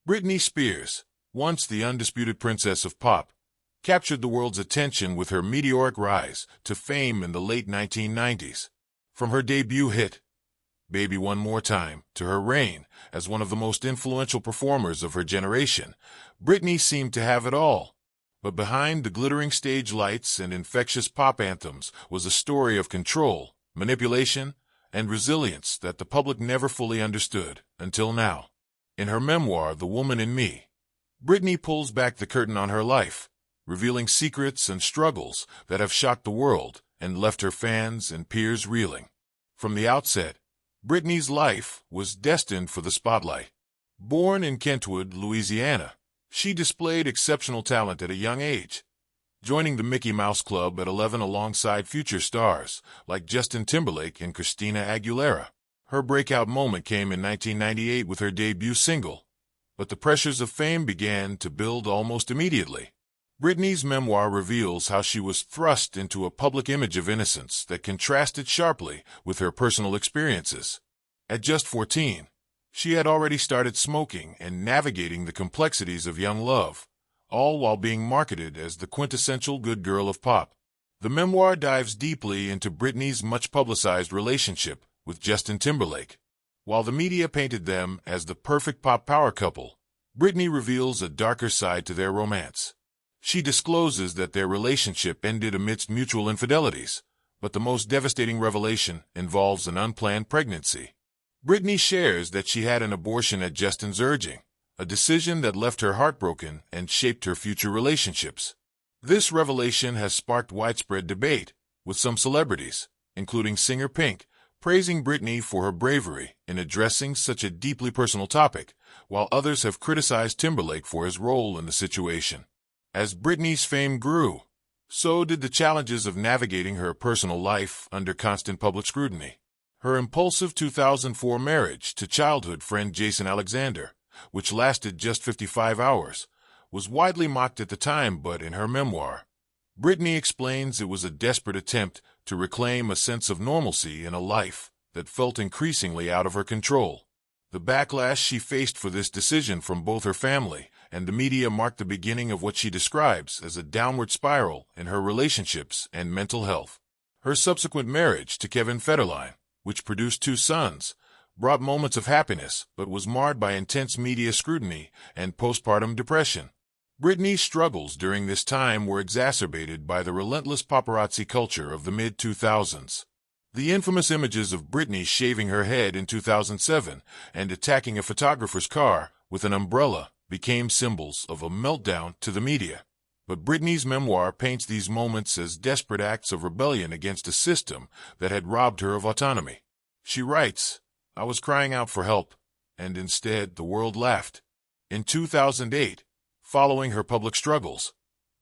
Britney Spears, once the undisputed princess of pop, captured the world's attention with her meteoric rise to fame in the late 1990s. From her debut hit, Baby One More Time, to her reign as one of the most influential performers of her generation, Britney seemed to have it all. But behind the glittering stage lights and infectious pop anthems was a story of control, manipulation, and resilience that the public never fully understood until now. In her memoir, The Woman in Me, Britney pulls back the curtain on her life, revealing secrets and struggles that have shocked the world and left her fans and peers reeling. From the outset, Britney's life was destined for the spotlight. Born in Kentwood, Louisiana, she displayed exceptional talent at a young age, joining the Mickey Mouse Club at 11 alongside future stars like Justin Timberlake and Christina Aguilera. Her breakout moment came in 1998 with her debut single, but the pressures of fame began to build almost immediately. Britney's memoir reveals how she was thrust into a public image of innocence that contrasted sharply with her personal experiences. At just 14, she had already started smoking and navigating the complexities of young love, all while being marketed as the quintessential good girl of pop. The memoir dives deeply into Britney's much-publicized relationship with Justin Timberlake. While the media painted them as the perfect pop power couple, Britney reveals a darker side to their romance. She discloses that their relationship ended amidst mutual infidelities, but the most devastating revelation involves an unplanned pregnancy. Britney shares that she had an abortion at Justin's urging, a decision that left her heartbroken and shaped her future relationships. This revelation has sparked widespread debate, with some celebrities, including singer Pink, praising Britney for her bravery in addressing such a deeply personal topic, while others have criticized Timberlake for his role in the situation. As Britney's fame grew, so did the challenges of navigating her personal life under constant public scrutiny. Her impulsive 2004 marriage to childhood friend Jason Alexander, which lasted just 55 hours, was widely mocked at the time, but in her memoir, Britney explains it was a desperate attempt to reclaim a sense of normalcy in a life that felt increasingly out of her control. The backlash she faced for this decision from both her family and the media marked the beginning of what she describes as a downward spiral in her relationships and mental health. Her subsequent marriage to Kevin Federline, which produced 2 sons, brought moments of happiness but was marred by intense media scrutiny and postpartum depression. Britney's struggles during this time were exacerbated by the relentless paparazzi culture of the mid-2000s. The infamous images of Britney shaving her head in 2007 and attacking a photographer's car with an umbrella became symbols of a meltdown to the media. But Britney's memoir paints these moments as desperate acts of rebellion against a system that had robbed her of autonomy. She writes, "I was crying out for help, and instead the world laughed." In 2008, following her public struggles,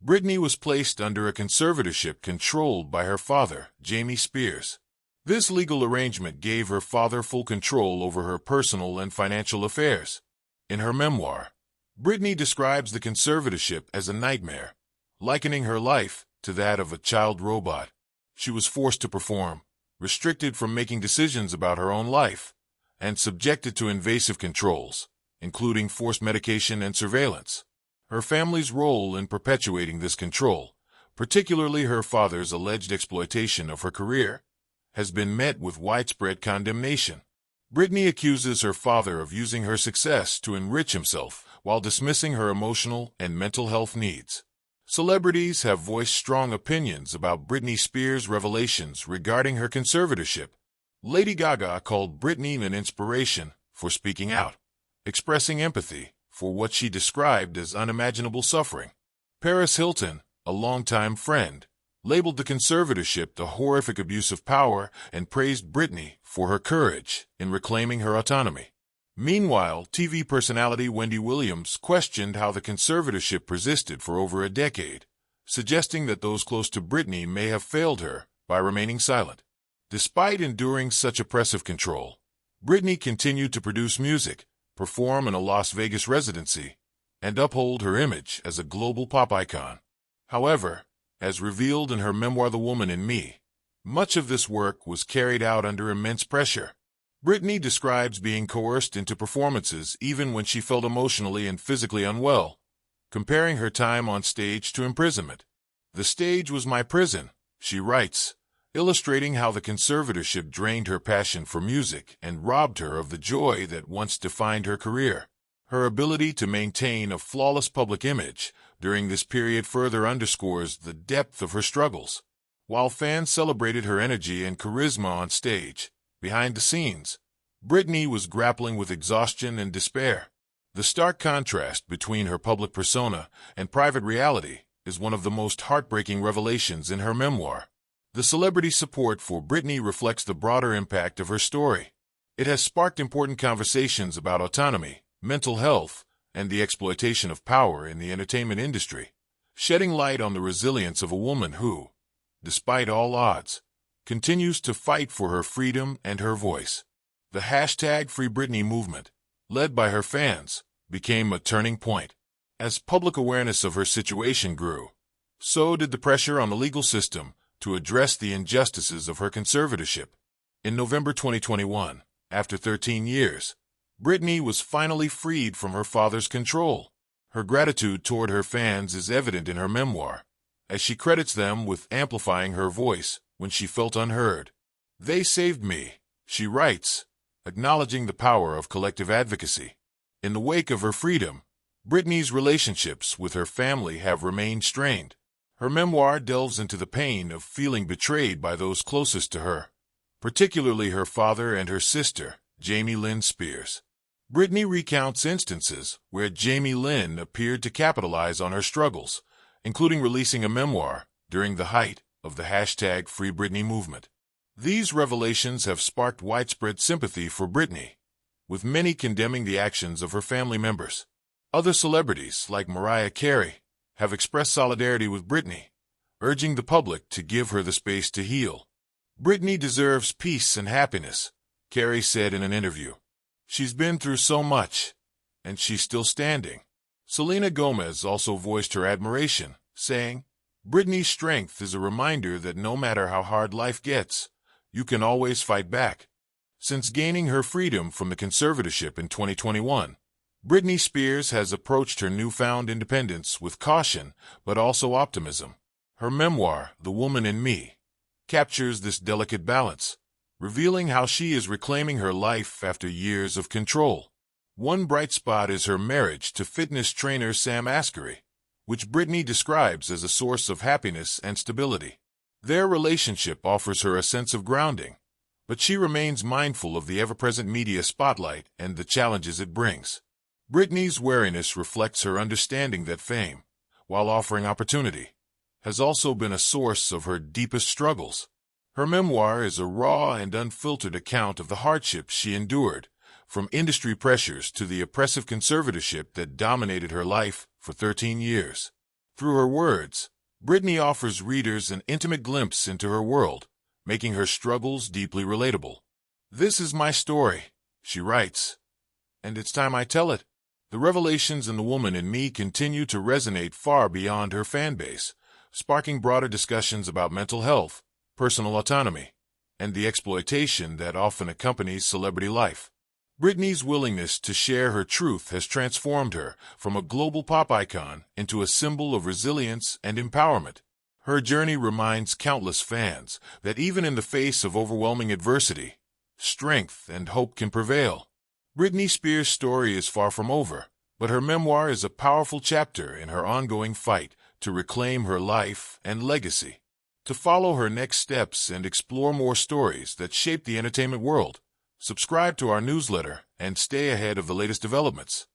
Britney was placed under a conservatorship controlled by her father, Jamie Spears. This legal arrangement gave her father full control over her personal and financial affairs. In her memoir, Britney describes the conservatorship as a nightmare, likening her life to that of a child robot. She was forced to perform, restricted from making decisions about her own life, and subjected to invasive controls, including forced medication and surveillance. Her family's role in perpetuating this control, particularly her father's alleged exploitation of her career, has been met with widespread condemnation. Britney accuses her father of using her success to enrich himself while dismissing her emotional and mental health needs. Celebrities have voiced strong opinions about Britney Spears' revelations regarding her conservatorship. Lady Gaga called Britney an inspiration for speaking out, expressing empathy for what she described as unimaginable suffering. Paris Hilton, a longtime friend, labeled the conservatorship the horrific abuse of power and praised Britney for her courage in reclaiming her autonomy. Meanwhile, TV personality Wendy Williams questioned how the conservatorship persisted for over a decade, suggesting that those close to Britney may have failed her by remaining silent. Despite enduring such oppressive control, Britney continued to produce music, perform in a Las Vegas residency, and uphold her image as a global pop icon. However, as revealed in her memoir The Woman in Me, much of this work was carried out under immense pressure. Britney describes being coerced into performances even when she felt emotionally and physically unwell, comparing her time on stage to imprisonment. "The stage was my prison," she writes, illustrating how the conservatorship drained her passion for music and robbed her of the joy that once defined her career. Her ability to maintain a flawless public image during this period further underscores the depth of her struggles. While fans celebrated her energy and charisma on stage, behind the scenes, Britney was grappling with exhaustion and despair. The stark contrast between her public persona and private reality is one of the most heartbreaking revelations in her memoir. The celebrity support for Britney reflects the broader impact of her story. It has sparked important conversations about autonomy, mental health, and the exploitation of power in the entertainment industry, shedding light on the resilience of a woman who, despite all odds, continues to fight for her freedom and her voice. The #FreeBritney movement, led by her fans, became a turning point. As public awareness of her situation grew, so did the pressure on the legal system to address the injustices of her conservatorship. In November 2021, after 13 years, Britney was finally freed from her father's control. Her gratitude toward her fans is evident in her memoir, as she credits them with amplifying her voice when she felt unheard. "They saved me," she writes, acknowledging the power of collective advocacy. In the wake of her freedom, Britney's relationships with her family have remained strained. Her memoir delves into the pain of feeling betrayed by those closest to her, particularly her father and her sister, Jamie Lynn Spears. Britney recounts instances where Jamie Lynn appeared to capitalize on her struggles, including releasing a memoir during the height of the #FreeBritney movement. These revelations have sparked widespread sympathy for Britney, with many condemning the actions of her family members. Other celebrities, like Mariah Carey, have expressed solidarity with Britney, urging the public to give her the space to heal. "Britney deserves peace and happiness," Carey said in an interview. "She's been through so much, and she's still standing." Selena Gomez also voiced her admiration, saying, "Britney's strength is a reminder that no matter how hard life gets, you can always fight back." Since gaining her freedom from the conservatorship in 2021, Britney Spears has approached her newfound independence with caution but also optimism. Her memoir, The Woman in Me, captures this delicate balance, revealing how she is reclaiming her life after years of control. One bright spot is her marriage to fitness trainer Sam Asghari, which Britney describes as a source of happiness and stability. Their relationship offers her a sense of grounding, but she remains mindful of the ever-present media spotlight and the challenges it brings. Britney's wariness reflects her understanding that fame, while offering opportunity, has also been a source of her deepest struggles. Her memoir is a raw and unfiltered account of the hardships she endured, from industry pressures to the oppressive conservatorship that dominated her life for 13 years. Through her words, Britney offers readers an intimate glimpse into her world, making her struggles deeply relatable. "This is my story," she writes, "and it's time I tell it." The revelations in The Woman in Me continue to resonate far beyond her fan base, sparking broader discussions about mental health, personal autonomy, and the exploitation that often accompanies celebrity life. Britney's willingness to share her truth has transformed her from a global pop icon into a symbol of resilience and empowerment. Her journey reminds countless fans that even in the face of overwhelming adversity, strength and hope can prevail. Britney Spears' story is far from over, but her memoir is a powerful chapter in her ongoing fight to reclaim her life and legacy. To follow her next steps and explore more stories that shape the entertainment world, subscribe to our newsletter and stay ahead of the latest developments.